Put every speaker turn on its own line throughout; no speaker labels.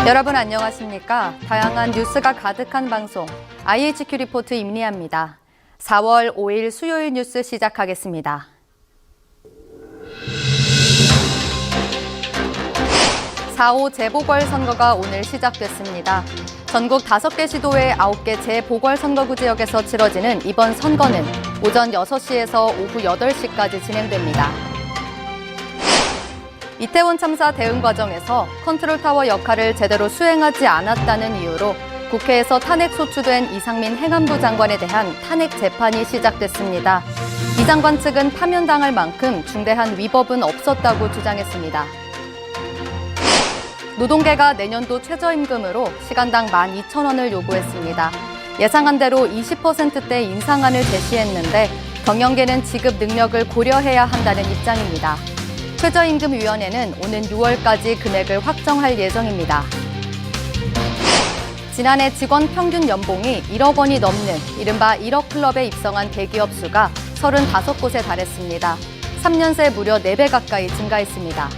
여러분 안녕하십니까? 다양한 뉴스가 가득한 방송 IHQ 리포트 임리아입니다. 4월 5일 수요일 뉴스 시작하겠습니다. 4.5 재보궐선거가 오늘 시작됐습니다. 전국 5개 시도의 9개 재보궐선거구 지역에서 치러지는 이번 선거는 오전 6시에서 오후 8시까지 진행됩니다. 이태원 참사 대응 과정에서 컨트롤타워 역할을 제대로 수행하지 않았다는 이유로 국회에서 탄핵 소추된 이상민 행안부 장관에 대한 탄핵 재판이 시작됐습니다. 이 장관 측은 파면당할 만큼 중대한 위법은 없었다고 주장했습니다. 노동계가 내년도 최저임금으로 시간당 12,000원을 요구했습니다. 예상한 대로 20%대 인상안을 제시했는데 경영계는 지급 능력을 고려해야 한다는 입장입니다. 최저임금위원회는 오는 6월까지 금액을 확정할 예정입니다. 지난해 직원 평균 연봉이 1억 원이 넘는 이른바 1억 클럽에 입성한 대기업 수가 35곳에 달했습니다. 3년 새 무려 4배 가까이 증가했습니다.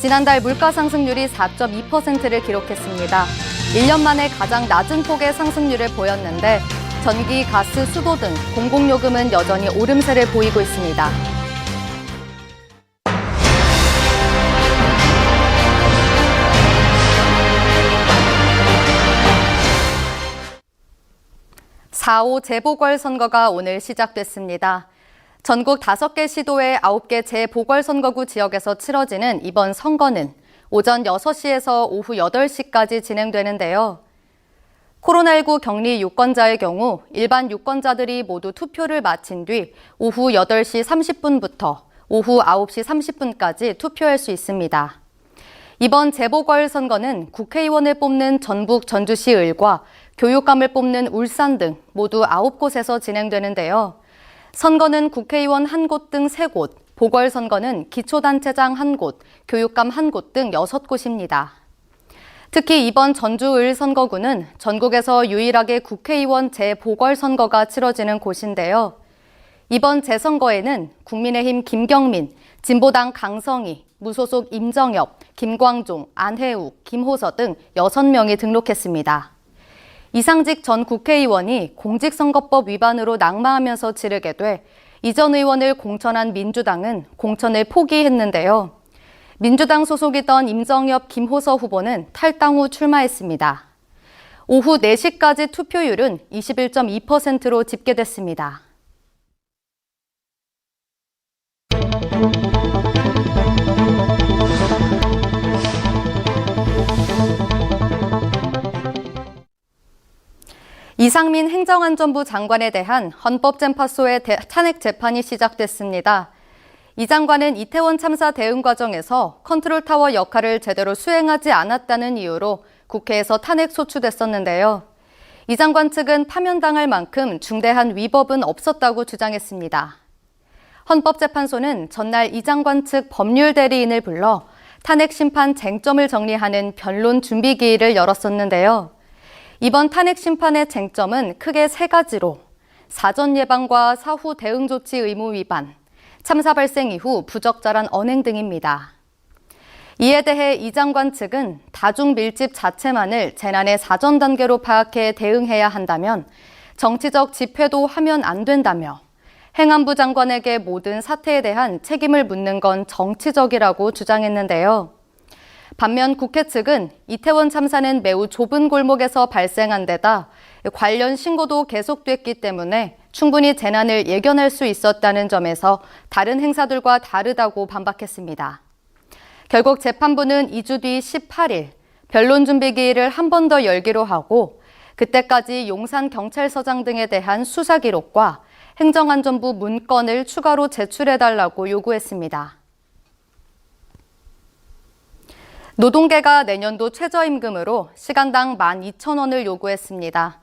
지난달 물가 상승률이 4.2%를 기록했습니다. 1년 만에 가장 낮은 폭의 상승률을 보였는데 전기, 가스, 수도 등 공공요금은 여전히 오름세를 보이고 있습니다. (4.5) 재보궐선거가 오늘 시작됐습니다. 전국 5개 시도의 9개 재보궐선거구 지역에서 치러지는 이번 선거는 오전 6시에서 오후 8시까지 진행되는데요. 코로나19 격리 유권자의 경우 일반 유권자들이 모두 투표를 마친 뒤 오후 8시 30분부터 오후 9시 30분까지 투표할 수 있습니다. 이번 재보궐선거는 국회의원을 뽑는 전북 전주시 을과 교육감을 뽑는 울산 등 모두 9곳에서 진행되는데요. 선거는 국회의원 1곳 등 3곳, 보궐선거는 기초단체장 1곳, 교육감 1곳 등 6곳입니다. 특히 이번 전주-을 선거구는 전국에서 유일하게 국회의원 재보궐선거가 치러지는 곳인데요. 이번 재선거에는 국민의힘 김경민, 진보당 강성희, 무소속 임정엽, 김광종, 안혜욱, 김호서 등 6명이 등록했습니다. 이상직 전 국회의원이 공직선거법 위반으로 낙마하면서 치르게 돼 이전 의원을 공천한 민주당은 공천을 포기했는데요. 민주당 소속이던 임정엽, 김호서 후보는 탈당 후 출마했습니다. 오후 4시까지 투표율은 21.2%로 집계됐습니다. 이상민 행정안전부 장관에 대한 헌법재판소의 탄핵 재판이 시작됐습니다. 이 장관은 이태원 참사 대응 과정에서 컨트롤타워 역할을 제대로 수행하지 않았다는 이유로 국회에서 탄핵 소추됐었는데요. 이 장관 측은 파면당할 만큼 중대한 위법은 없었다고 주장했습니다. 헌법재판소는 전날 이 장관 측 법률대리인을 불러 탄핵 심판 쟁점을 정리하는 변론 준비기일을 열었었는데요. 이번 탄핵 심판의 쟁점은 크게 3가지로 사전 예방과 사후 대응 조치 의무 위반, 참사 발생 이후 부적절한 언행 등입니다. 이에 대해 이 장관 측은 다중 밀집 자체만을 재난의 사전 단계로 파악해 대응해야 한다면 정치적 집회도 하면 안 된다며 행안부 장관에게 모든 사태에 대한 책임을 묻는 건 정치적이라고 주장했는데요. 반면 국회 측은 이태원 참사는 매우 좁은 골목에서 발생한 데다 관련 신고도 계속됐기 때문에 충분히 재난을 예견할 수 있었다는 점에서 다른 행사들과 다르다고 반박했습니다. 결국 재판부는 2주 뒤 18일 변론 준비 기일을 한 번 더 열기로 하고 그때까지 용산경찰서장 등에 대한 수사 기록과 행정안전부 문건을 추가로 제출해달라고 요구했습니다. 노동계가 내년도 최저임금으로 시간당 12,000원을 요구했습니다.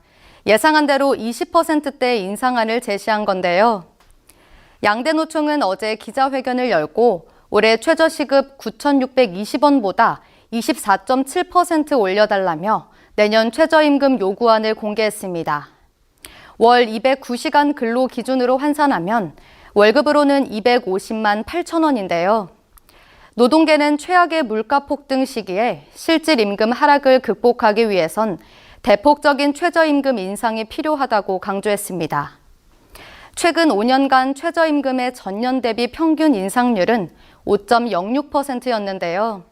예상한 대로 20%대 인상안을 제시한 건데요. 양대 노총은 어제 기자회견을 열고 올해 최저시급 9,620원보다 24.7% 올려달라며 내년 최저임금 요구안을 공개했습니다. 월 209시간 근로 기준으로 환산하면 월급으로는 250만 8천 원인데요. 노동계는 최악의 물가 폭등 시기에 실질 임금 하락을 극복하기 위해선 대폭적인 최저임금 인상이 필요하다고 강조했습니다. 최근 5년간 최저임금의 전년 대비 평균 인상률은 5.06%였는데요.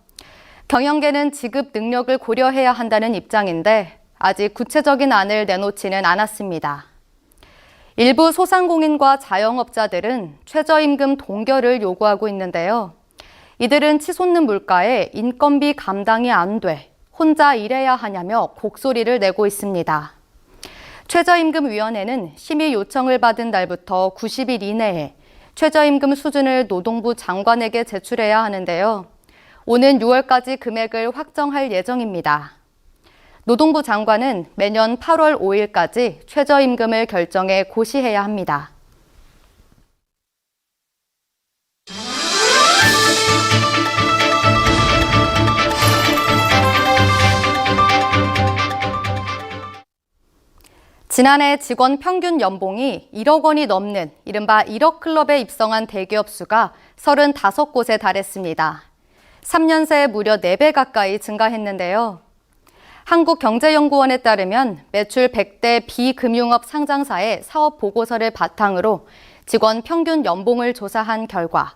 경영계는 지급 능력을 고려해야 한다는 입장인데 아직 구체적인 안을 내놓지는 않았습니다. 일부 소상공인과 자영업자들은 최저임금 동결을 요구하고 있는데요. 이들은 치솟는 물가에 인건비 감당이 안 돼 혼자 일해야 하냐며 곡소리를 내고 있습니다. 최저임금위원회는 심의 요청을 받은 날부터 90일 이내에 최저임금 수준을 노동부 장관에게 제출해야 하는데요. 오는 6월까지 금액을 확정할 예정입니다. 노동부 장관은 매년 8월 5일까지 최저임금을 결정해 고시해야 합니다. 지난해 직원 평균 연봉이 1억 원이 넘는 이른바 1억 클럽에 입성한 대기업 수가 35곳에 달했습니다. 3년 새에 무려 4배 가까이 증가했는데요. 한국경제연구원에 따르면 매출 100대 비금융업 상장사의 사업 보고서를 바탕으로 직원 평균 연봉을 조사한 결과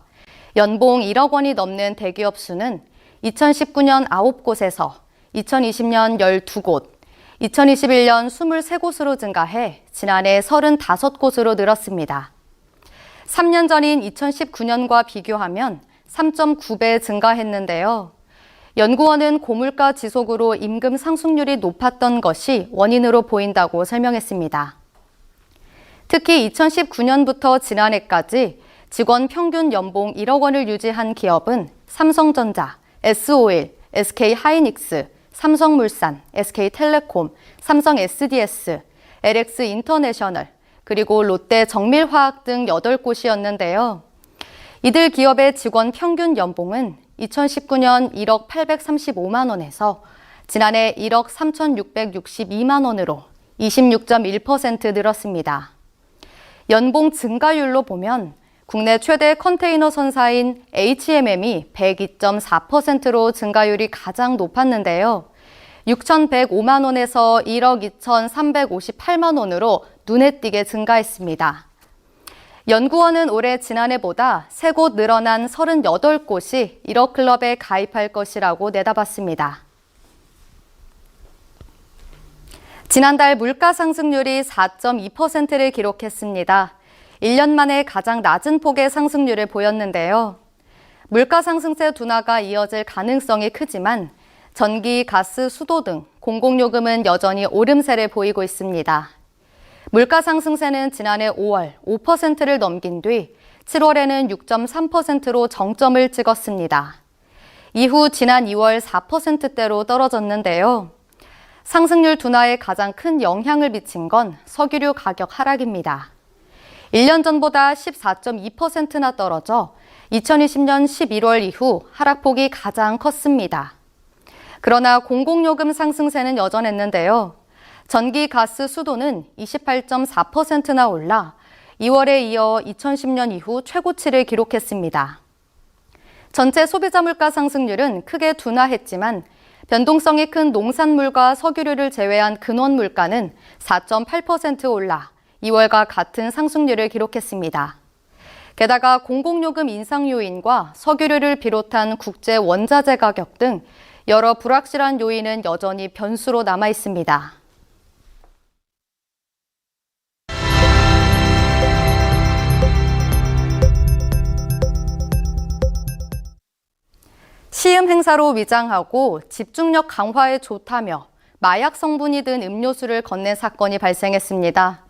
연봉 1억 원이 넘는 대기업 수는 2019년 9곳에서 2020년 12곳, 2021년 23곳으로 증가해 지난해 35곳으로 늘었습니다. 3년 전인 2019년과 비교하면 3.9배 증가했는데요. 연구원은 고물가 지속으로 임금 상승률이 높았던 것이 원인으로 보인다고 설명했습니다. 특히 2019년부터 지난해까지 직원 평균 연봉 1억 원을 유지한 기업은 삼성전자, S-오일, SK하이닉스, 삼성물산, SK텔레콤, 삼성 SDS, LX인터내셔널, 그리고 롯데 정밀화학 등 8곳이었는데요. 이들 기업의 직원 평균 연봉은 2019년 1억 835만 원에서 지난해 1억 3,662만 원으로 26.1% 늘었습니다. 연봉 증가율로 보면 국내 최대 컨테이너 선사인 HMM이 102.4%로 증가율이 가장 높았는데요. 6,105만 원에서 1억 2,358만 원으로 눈에 띄게 증가했습니다. 연구원은 올해 지난해보다 3곳 늘어난 38곳이 1억 클럽에 가입할 것이라고 내다봤습니다. 지난달 물가 상승률이 4.2%를 기록했습니다. 1년 만에 가장 낮은 폭의 상승률을 보였는데요. 물가 상승세 둔화가 이어질 가능성이 크지만 전기, 가스, 수도 등 공공요금은 여전히 오름세를 보이고 있습니다. 물가 상승세는 지난해 5월 5%를 넘긴 뒤 7월에는 6.3%로 정점을 찍었습니다. 이후 지난 2월 4%대로 떨어졌는데요. 상승률 둔화에 가장 큰 영향을 미친 건 석유류 가격 하락입니다. 1년 전보다 14.2%나 떨어져 2020년 11월 이후 하락폭이 가장 컸습니다. 그러나 공공요금 상승세는 여전했는데요. 전기, 가스, 수도는 28.4%나 올라 2월에 이어 2010년 이후 최고치를 기록했습니다. 전체 소비자 물가 상승률은 크게 둔화했지만 변동성이 큰 농산물과 석유류를 제외한 근원 물가는 4.8% 올라 2월과 같은 상승률을 기록했습니다. 게다가 공공요금 인상 요인과 석유류를 비롯한 국제 원자재 가격 등 여러 불확실한 요인은 여전히 변수로 남아 있습니다. 시음 행사로 위장하고 집중력 강화에 좋다며 마약 성분이 든 음료수를 건넨 사건이 발생했습니다.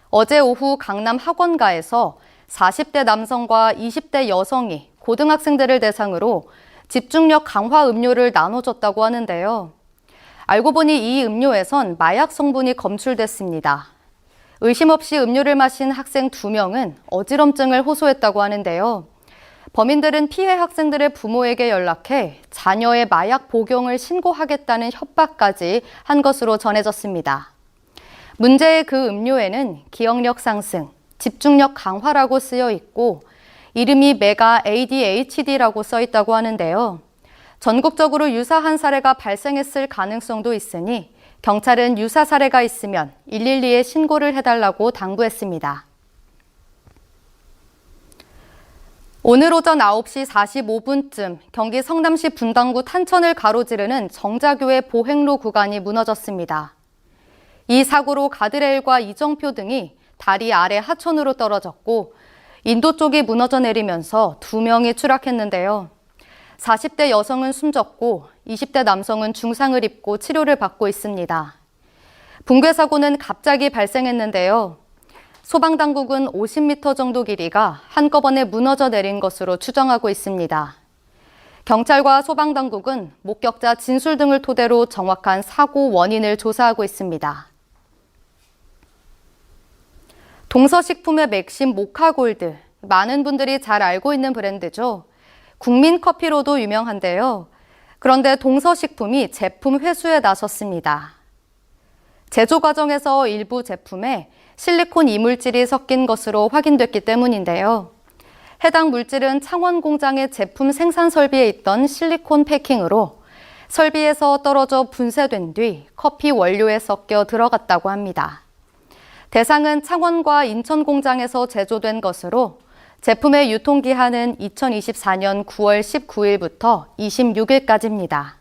어제 오후 강남 학원가에서 40대 남성과 20대 여성이 고등학생들을 대상으로 집중력 강화 음료를 나눠줬다고 하는데요. 알고 보니 이 음료에선 마약 성분이 검출됐습니다. 의심 없이 음료를 마신 학생 2명은 어지럼증을 호소했다고 하는데요. 범인들은 피해 학생들의 부모에게 연락해 자녀의 마약 복용을 신고하겠다는 협박까지 한 것으로 전해졌습니다. 문제의 그 음료에는 기억력 상승, 집중력 강화라고 쓰여 있고 이름이 메가 ADHD라고 써 있다고 하는데요. 전국적으로 유사한 사례가 발생했을 가능성도 있으니 경찰은 유사 사례가 있으면 112에 신고를 해달라고 당부했습니다. 오늘 오전 9시 45분쯤 경기 성남시 분당구 탄천을 가로지르는 정자교회 보행로 구간이 무너졌습니다. 이 사고로 가드레일과 이정표 등이 다리 아래 하천으로 떨어졌고 인도 쪽이 무너져 내리면서 2명이 추락했는데요. 40대 여성은 숨졌고 20대 남성은 중상을 입고 치료를 받고 있습니다. 붕괴 사고는 갑자기 발생했는데요. 소방당국은 50m 정도 길이가 한꺼번에 무너져 내린 것으로 추정하고 있습니다. 경찰과 소방당국은 목격자 진술 등을 토대로 정확한 사고 원인을 조사하고 있습니다. 동서식품의 맥심 모카골드, 많은 분들이 잘 알고 있는 브랜드죠. 국민커피로도 유명한데요. 그런데 동서식품이 제품 회수에 나섰습니다. 제조 과정에서 일부 제품에 실리콘 이물질이 섞인 것으로 확인됐기 때문인데요. 해당 물질은 창원 공장의 제품 생산 설비에 있던 실리콘 패킹으로 설비에서 떨어져 분쇄된 뒤 커피 원료에 섞여 들어갔다고 합니다. 대상은 창원과 인천 공장에서 제조된 것으로 제품의 유통기한은 2024년 9월 19일부터 26일까지입니다.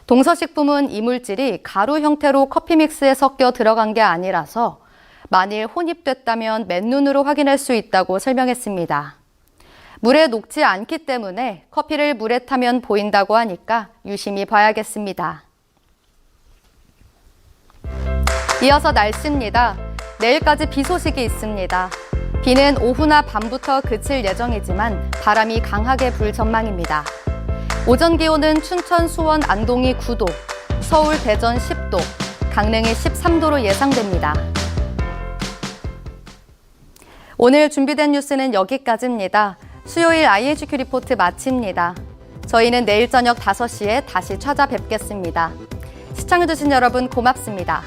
동서식품은 이물질이 가루 형태로 커피 믹스에 섞여 들어간 게 아니라서 만일 혼입됐다면 맨눈으로 확인할 수 있다고 설명했습니다. 물에 녹지 않기 때문에 커피를 물에 타면 보인다고 하니까 유심히 봐야겠습니다. 이어서 날씨입니다. 내일까지 비 소식이 있습니다. 비는 오후나 밤부터 그칠 예정이지만 바람이 강하게 불 전망입니다. 오전 기온은 춘천, 수원, 안동이 9도, 서울, 대전 10도, 강릉이 13도로 예상됩니다. 오늘 준비된 뉴스는 여기까지입니다. 수요일 IHQ 리포트 마칩니다. 저희는 내일 저녁 5시에 다시 찾아뵙겠습니다. 시청해주신 여러분 고맙습니다.